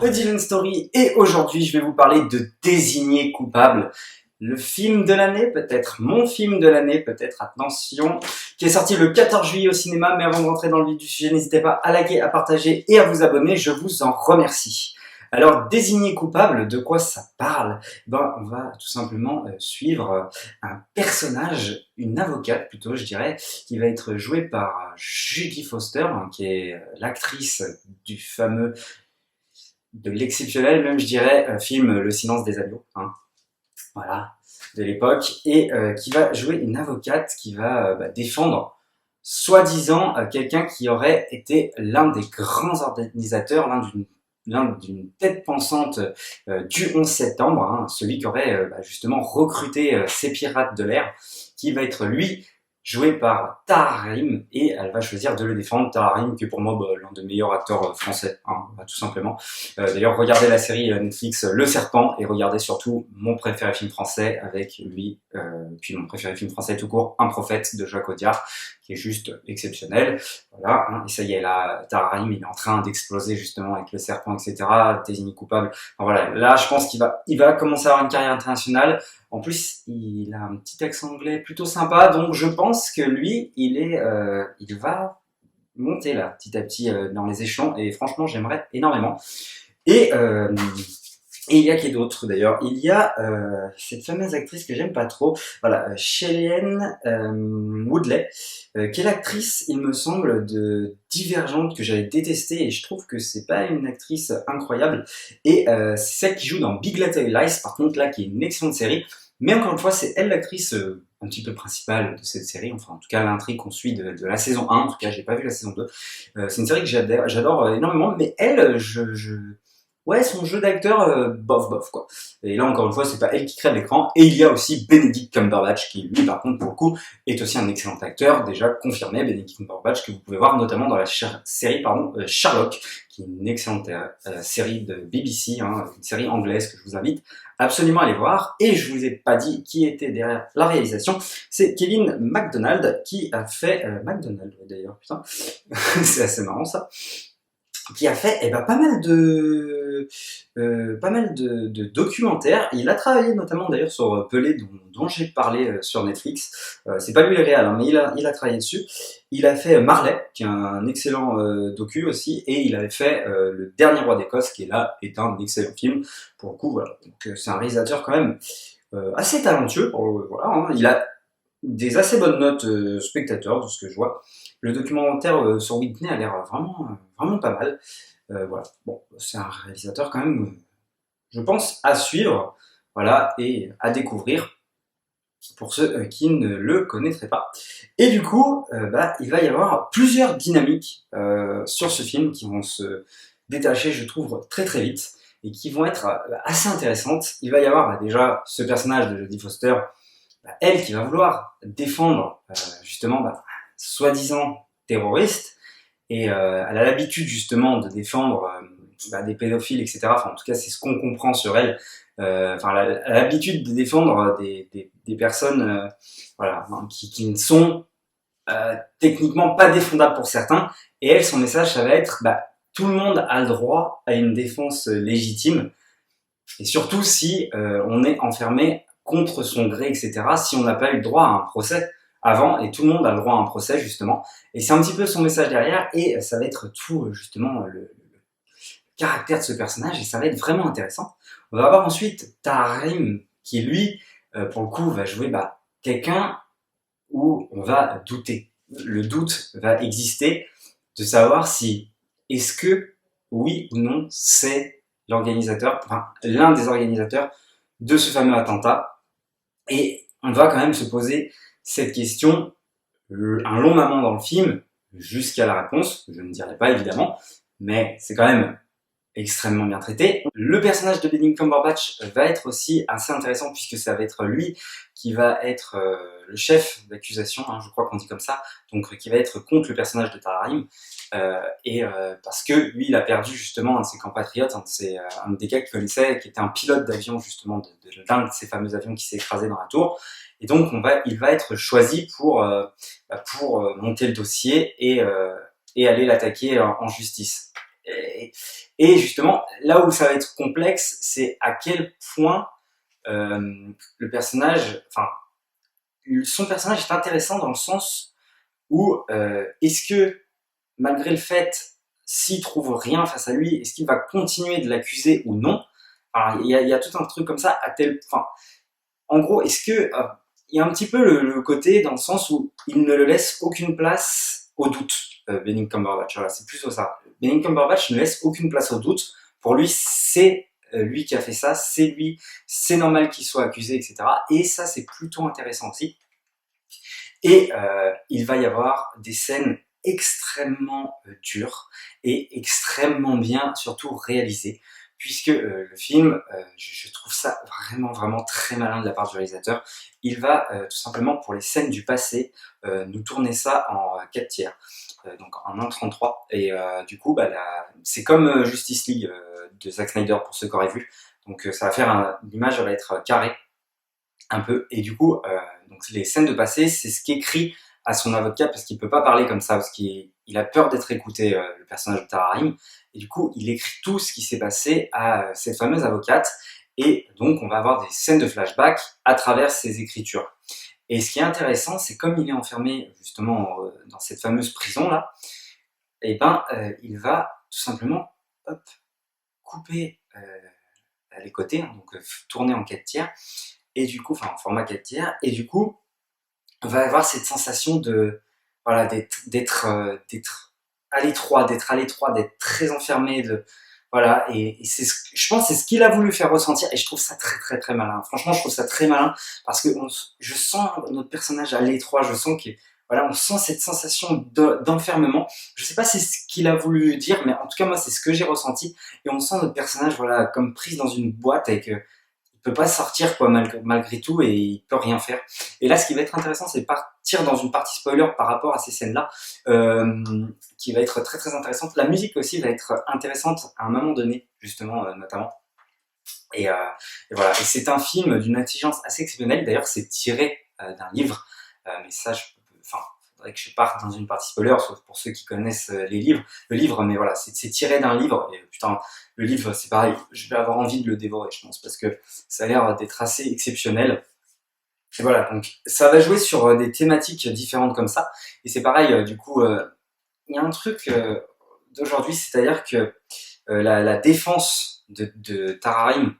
A Dylan Story et aujourd'hui je vais vous parler de Désigné coupable. Le film de l'année, peut-être mon film de l'année, peut-être, attention, qui est sorti le 14 juillet au cinéma, mais avant de rentrer dans le vif du sujet, n'hésitez pas à liker, à partager et à vous abonner, je vous en remercie. Alors, Désigné coupable, de quoi ça parle? On va tout simplement suivre un personnage, une avocate plutôt, je dirais, qui va être jouée par Jodie Foster, qui est l'actrice du fameux, de l'exceptionnel même, je dirais, film Le silence des agneaux, voilà, de l'époque, et qui va jouer une avocate qui va défendre soi-disant quelqu'un qui aurait été l'un des grands organisateurs, l'un d'une tête pensante du 11 septembre, celui qui aurait justement recruté ces pirates de l'air, qui va être lui joué par Tahar Rahim, et elle va choisir de le défendre. Tahar Rahim, qui est pour moi l'un des meilleurs acteurs français, tout simplement. D'ailleurs, regardez la série Netflix Le Serpent, et regardez surtout mon préféré film français avec lui, puis mon préféré film français tout court, Un prophète de Jacques Audiard, qui est juste exceptionnel. Voilà, et ça y est, là, Tahar Rahim, il est en train d'exploser justement avec Le Serpent, etc. Désigné coupable. Voilà, là, je pense qu'il va commencer à avoir une carrière internationale. En plus, il a un petit accent anglais plutôt sympa, donc je pense que lui, il va monter là, petit à petit, dans les échelons, et franchement, j'aimerais énormément. Et il y a qui d'autre d'ailleurs? Il y a cette fameuse actrice que j'aime pas trop, voilà, Shailene Woodley, qui est l'actrice, il me semble, de Divergente, que j'avais détestée, et je trouve que c'est pas une actrice incroyable. Et c'est celle qui joue dans Big Little Lies, par contre là, qui est une excellente série. Mais encore une fois, c'est elle l'actrice un petit peu principale de cette série, enfin en tout cas l'intrigue qu'on suit de la saison 1, en tout cas j'ai pas vu la saison 2. C'est une série que j'adore énormément, mais elle, ouais, son jeu d'acteur, bof quoi. Et là encore une fois, c'est pas elle qui crève l'écran. Et il y a aussi Benedict Cumberbatch, qui lui par contre pour le coup est aussi un excellent acteur, déjà confirmé. Benedict Cumberbatch, que vous pouvez voir notamment dans la série Sherlock, qui est une excellente série de BBC, une série anglaise que je vous invite absolument à aller voir. Et je vous ai pas dit qui était derrière la réalisation, c'est Kevin MacDonald, qui a fait McDonald d'ailleurs, putain, c'est assez marrant ça, qui a fait pas mal de documentaires. Il a travaillé notamment d'ailleurs sur Pelé, dont j'ai parlé sur Netflix. C'est pas lui le réal, mais il a travaillé dessus. Il a fait Marley, qui est un excellent docu aussi, et il avait fait Le Dernier Roi d'Écosse, qui est un excellent film. Pour le coup, voilà. Donc c'est un réalisateur quand même assez talentueux. Voilà, il a des assez bonnes notes spectateurs, de ce que je vois. Le documentaire sur Whitney a l'air vraiment pas mal. Voilà, bon, c'est un réalisateur quand même, je pense, à suivre, voilà, et à découvrir pour ceux qui ne le connaîtraient pas. Et du coup, il va y avoir plusieurs dynamiques sur ce film qui vont se détacher, je trouve, très très vite, et qui vont être assez intéressantes. Il va y avoir déjà ce personnage de Jodie Foster, elle qui va vouloir défendre justement soi-disant terroriste, et elle a l'habitude justement de défendre des pédophiles, etc. Enfin, en tout cas, c'est ce qu'on comprend sur elle. Elle a l'habitude de défendre des personnes qui ne sont techniquement pas défendables pour certains. Et elle, son message, ça va être tout le monde a le droit à une défense légitime, et surtout si on est enfermé contre son gré, etc., si on n'a pas eu le droit à un procès avant, et tout le monde a le droit à un procès, justement. Et c'est un petit peu son message derrière, et ça va être tout, justement, le caractère de ce personnage, et ça va être vraiment intéressant. On va avoir ensuite Tahar Rahim, qui, lui, pour le coup, va jouer quelqu'un où on va douter. Le doute va exister de savoir si, est-ce que, oui ou non, c'est l'organisateur, l'un des organisateurs de ce fameux attentat. Et on va quand même se poser cette question un long moment dans le film, jusqu'à la réponse, je ne dirai pas évidemment, mais c'est quand même extrêmement bien traité. Le personnage de Benedict Cumberbatch va être aussi assez intéressant, puisque ça va être lui qui va être le chef d'accusation, je crois qu'on dit comme ça, donc qui va être contre le personnage de Tahar Rahim, parce que lui, il a perdu justement un de ses compatriotes, un des gars qu'il connaissait, qui était un pilote d'avion justement, d'un de ces fameux avions qui s'est écrasé dans la tour. Et donc il va être choisi pour monter le dossier et aller l'attaquer en justice. Et justement, là où ça va être complexe, c'est à quel point le personnage, enfin, son personnage est intéressant dans le sens où est-ce que, malgré le fait, s'il trouve rien face à lui, est-ce qu'il va continuer de l'accuser ou non? Alors, il y a tout un truc comme ça, enfin, en gros, est-ce que il y a un petit peu le côté dans le sens où il ne le laisse aucune place au doute, Benedict Cumberbatch. Voilà, c'est plutôt ça. Benedict Cumberbatch ne laisse aucune place au doute. Pour lui, c'est lui qui a fait ça, c'est lui, c'est normal qu'il soit accusé, etc. Et ça, c'est plutôt intéressant aussi. Et il va y avoir des scènes extrêmement dures et extrêmement bien, surtout réalisées, puisque le film, je trouve ça vraiment, vraiment très malin de la part du réalisateur. Il va tout simplement, pour les scènes du passé, nous tourner ça en 4 tiers, donc en 1,33. Et du coup, c'est comme Justice League de Zack Snyder, pour ceux qui auraient vu. Donc ça va faire l'image va être carrée un peu, et du coup, donc les scènes de passé, c'est ce qu'écrit à son avocat, parce qu'il peut pas parler comme ça, parce qu'il a peur d'être écouté, le personnage de Tararim, et du coup, il écrit tout ce qui s'est passé à cette fameuse avocate, et donc on va avoir des scènes de flashback à travers ses écritures. Et ce qui est intéressant, c'est comme il est enfermé justement dans cette fameuse prison-là, et il va tout simplement, hop, couper les côtés, hein, donc tourner en 4 tiers, et du coup, enfin en format 4 tiers, et du coup, on va avoir cette sensation de, voilà, d'être à l'étroit, d'être très enfermé, voilà, et je pense que c'est ce qu'il a voulu faire ressentir, et je trouve ça très très très malin. Franchement, je trouve ça très malin, parce que je sens notre personnage à l'étroit, je sens que, voilà, on sent cette sensation d'enfermement. Je sais pas si c'est ce qu'il a voulu dire, mais en tout cas, moi, c'est ce que j'ai ressenti, et on sent notre personnage, voilà, comme pris dans une boîte avec, il peut pas sortir quoi malgré tout, et il peut rien faire. Et là, ce qui va être intéressant, c'est partir dans une partie spoiler par rapport à ces scènes-là, qui va être très très intéressante. La musique aussi va être intéressante à un moment donné, justement, notamment. Et, euh, et voilà. Et c'est un film d'une intelligence assez exceptionnelle. D'ailleurs, c'est tiré d'un livre, mais ça, enfin, faudrait que je parte dans une partie spoiler, sauf pour ceux qui connaissent le livre, mais voilà, c'est tiré d'un livre. Et putain, le livre, c'est pareil, je vais avoir envie de le dévorer, je pense, parce que ça a l'air d'être assez exceptionnel. Et voilà, donc ça va jouer sur des thématiques différentes comme ça. Et c'est pareil, du coup, il y a un truc d'aujourd'hui, c'est-à-dire que la défense de Tararim,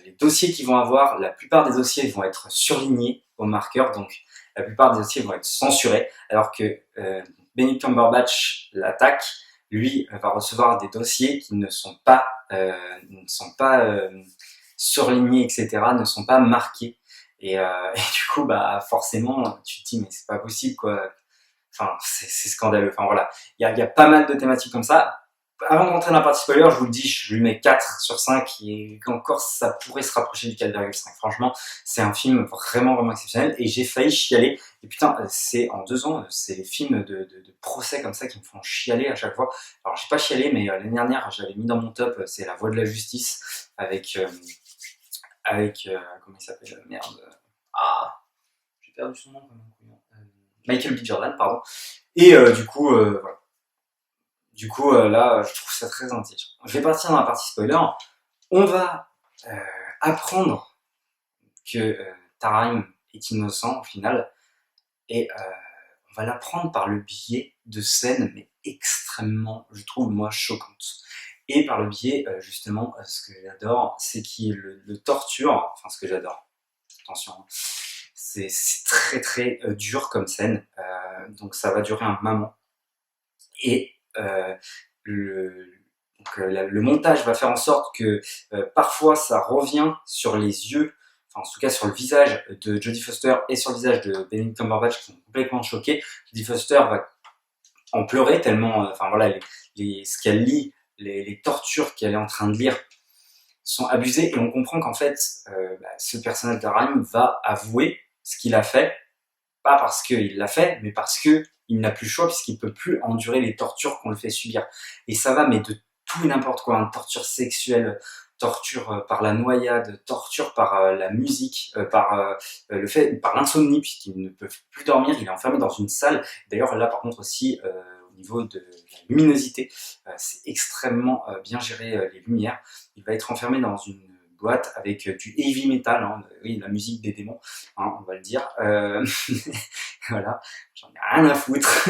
les dossiers qu'ils vont avoir, la plupart des dossiers vont être surlignés au marqueur, donc la plupart des dossiers vont être censurés, alors que Benedict Cumberbatch, l'attaque, lui, va recevoir des dossiers qui ne sont pas, surlignés, etc., ne sont pas marqués. Et du coup, forcément, tu te dis, mais c'est pas possible, quoi. Enfin, c'est scandaleux. Enfin, voilà. Il y a pas mal de thématiques comme ça. Avant de rentrer dans la partie spoiler, je vous le dis, je lui mets 4 sur 5 et encore ça pourrait se rapprocher du 4,5. Franchement, c'est un film vraiment, vraiment exceptionnel et j'ai failli chialer. Et putain, c'est en 2 ans, c'est les films de procès comme ça qui me font chialer à chaque fois. Alors, j'ai pas chialé, mais l'année dernière, j'avais mis dans mon top, c'est La Voix de la Justice avec, comment il s'appelle, merde. J'ai perdu son nom, Michael B. Jordan, pardon. Et du coup, voilà. Du coup, là, je trouve ça très intelligent. Je vais partir dans la partie spoiler. On va apprendre que Tararim est innocent au final, et on va l'apprendre par le biais de scènes, mais extrêmement, je trouve, moi, choquantes. Et par le biais, justement, ce que j'adore, c'est qu'il le torture, enfin, ce que j'adore, attention, c'est très très dur comme scène, donc ça va durer un moment. Et le montage va faire en sorte que parfois ça revient sur les yeux, enfin en tout cas sur le visage de Jodie Foster et sur le visage de Benedict Cumberbatch qui sont complètement choqués. Jodie Foster va en pleurer tellement, enfin voilà, ce qu'elle lit, les tortures qu'elle est en train de lire sont abusées, et on comprend qu'en fait ce personnage d'Aram va avouer ce qu'il a fait, pas parce qu'il l'a fait, mais parce que il n'a plus le choix, puisqu'il peut plus endurer les tortures qu'on le fait subir. Et ça va, mais de tout et n'importe quoi, hein, torture sexuelle, torture par la noyade, torture par la musique, par l'insomnie, puisqu'il ne peut plus dormir, il est enfermé dans une salle. D'ailleurs, là, par contre, aussi, au niveau de la luminosité. C'est extrêmement bien géré, les lumières. Il va être enfermé dans une boîte avec du heavy metal, hein, oui, la musique des démons, hein, on va le dire. Voilà, j'en ai rien à foutre.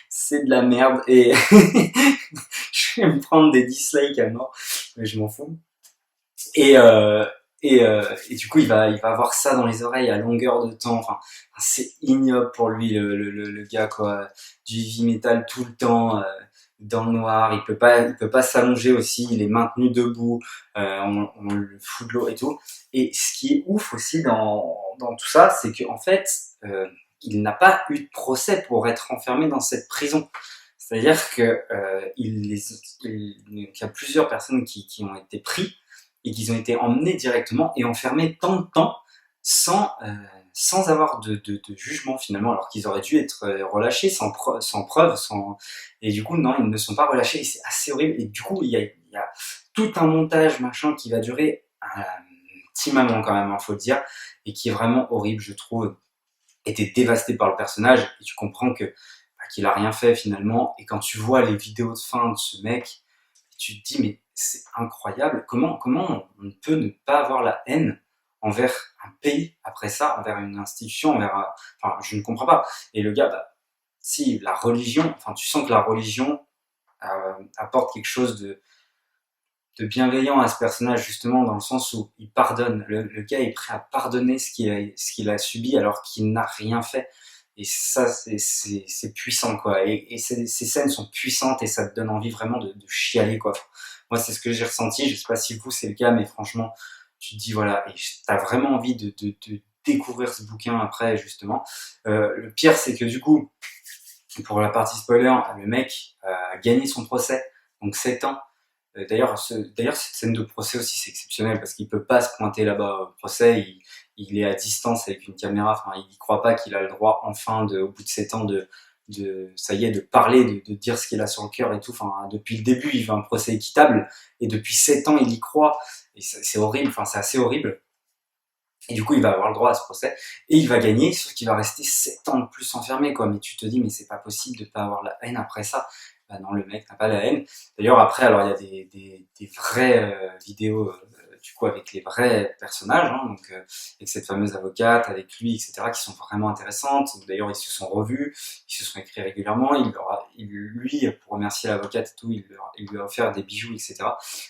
C'est de la merde et je vais me prendre des dislikes à mort, mais je m'en fous. Et, et du coup, il va avoir ça dans les oreilles à longueur de temps. Enfin, c'est ignoble pour lui, le gars, quoi. Du heavy metal tout le temps, dans le noir. Il peut pas s'allonger aussi. Il est maintenu debout. On le fout de l'eau et tout. Et ce qui est ouf aussi dans tout ça, c'est qu'en fait, il n'a pas eu de procès pour être enfermé dans cette prison. C'est-à-dire que il y a plusieurs personnes qui ont été pris et qu'ils ont été emmenés directement et enfermés tant de temps sans avoir de jugement finalement, alors qu'ils auraient dû être relâchés sans preuve, et du coup non, ils ne sont pas relâchés et c'est assez horrible. Et du coup il y a tout un montage machin qui va durer un petit moment quand même, hein, faut le dire, et qui est vraiment horrible, je trouve. Et t'es dévasté par le personnage et tu comprends que qu'il a rien fait finalement. Et quand tu vois les vidéos de fin de ce mec, tu te dis mais c'est incroyable, comment on peut ne pas avoir la haine envers un pays après ça, envers une institution, enfin je ne comprends pas. Et le gars, bah, si la religion, enfin tu sens que la religion apporte quelque chose de bienveillant à ce personnage, justement dans le sens où il pardonne. Le gars est prêt à pardonner ce qu'il a subi alors qu'il n'a rien fait. Et ça, c'est puissant, quoi. Et ces scènes sont puissantes et ça te donne envie vraiment de chialer, quoi. Moi, c'est ce que j'ai ressenti. Je sais pas si vous, c'est le cas, mais franchement, tu te dis, voilà, et t'as vraiment envie de découvrir ce bouquin après, justement. Le pire, c'est que du coup, pour la partie spoiler, le mec a gagné son procès, donc 7 ans. D'ailleurs, cette scène de procès aussi, c'est exceptionnel parce qu'il peut pas se pointer là-bas au procès. Il est à distance avec une caméra. Enfin, il croit pas qu'il a le droit, enfin, au bout de 7 ans, ça y est, de parler, de dire ce qu'il a sur le cœur et tout. Enfin, depuis le début, il veut un procès équitable et depuis 7 ans, il y croit. Et c'est horrible. Enfin, c'est assez horrible. Et du coup, il va avoir le droit à ce procès et il va gagner, sauf qu'il va rester 7 ans de plus enfermé, quoi. Mais tu te dis, mais c'est pas possible de pas avoir la haine après ça. Bah non, le mec n'a pas la haine. D'ailleurs, après, alors il y a des vraies vidéos, du coup, avec les vrais personnages, hein, donc avec cette fameuse avocate, avec lui, etc., qui sont vraiment intéressantes. D'ailleurs, ils se sont revus, ils se sont écrits régulièrement. Lui, pour remercier l'avocate et tout, il lui a offert des bijoux, etc.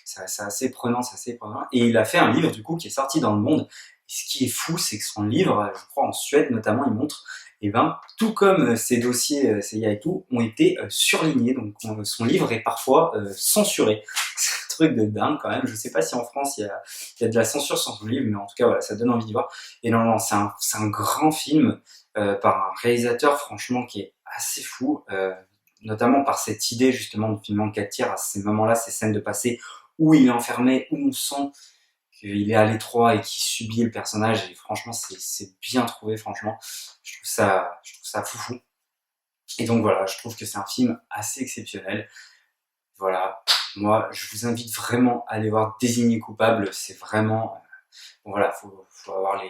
C'est assez prenant, c'est assez prenant. Et il a fait un livre, du coup, qui est sorti dans le monde. Et ce qui est fou, c'est que son livre, je crois en Suède notamment, il montre, et ben, tout comme ces dossiers CIA et tout, ont été surlignés. Donc son livre est parfois censuré. C'est un truc de dingue quand même. Je sais pas si en France il y a de la censure sur son livre, mais en tout cas voilà, ça donne envie de voir. Et non, c'est un grand film par un réalisateur franchement qui est assez fou, notamment par cette idée justement de filmer en 4 tiers à ces moments-là, ces scènes de passé où il est enfermé, où on sent qu'il est à l'étroit et qu'il subit le personnage, et franchement c'est bien trouvé, franchement je trouve ça foufou. Et donc voilà, je trouve que c'est un film assez exceptionnel. Voilà, moi je vous invite vraiment à aller voir Désigné coupable. C'est vraiment bon, voilà, faut avoir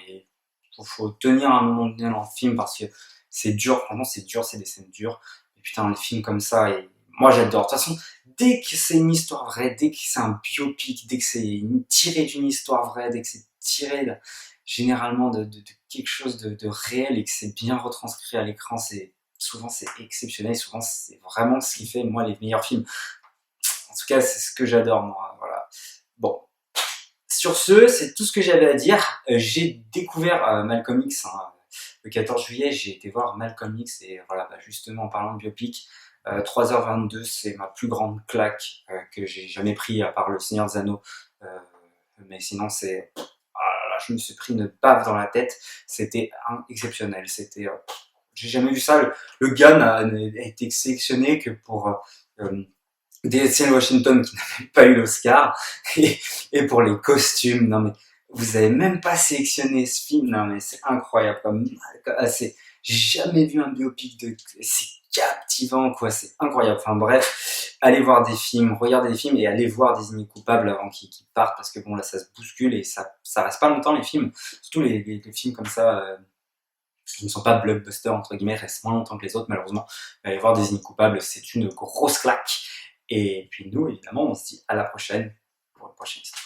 faut tenir un moment donné dans le film parce que c'est dur, franchement c'est dur, c'est des scènes dures. Et putain, les films comme ça, et moi j'adore. De toute façon, dès que c'est une histoire vraie, dès que c'est un biopic, dès que c'est tiré d'une histoire vraie, dès que c'est tiré généralement de quelque chose de réel et que c'est bien retranscrit à l'écran, souvent c'est exceptionnel, souvent c'est vraiment ce qui fait moi les meilleurs films. En tout cas, c'est ce que j'adore moi, voilà. Bon, sur ce, c'est tout ce que j'avais à dire. J'ai découvert Malcolm X, hein, le 14 juillet, j'ai été voir Malcolm X et voilà, bah, justement en parlant de biopic, 3h22, c'est ma plus grande claque que j'ai jamais pris à part Le Seigneur des Anneaux. Mais sinon, c'est... Ah là là, je me suis pris une baffe dans la tête. C'était exceptionnel. J'ai jamais vu ça. Le gars n'a été sélectionné que pour Denzel Washington qui n'a même pas eu l'Oscar et pour les costumes. Non mais vous avez même pas sélectionné ce film. Non mais c'est incroyable. J'ai jamais vu un biopic c'est captivant quoi. C'est incroyable. Enfin bref, allez voir des films, regardez des films et allez voir Désigné coupable avant qu'ils partent parce que bon là ça se bouscule et ça reste pas longtemps les films. Surtout les films comme ça. qui ne sont pas blockbusters, entre guillemets, restent moins longtemps que les autres, malheureusement. Allez voir Désigné coupable, c'est une grosse claque. Et puis nous, évidemment, on se dit à la prochaine pour une prochaine histoire.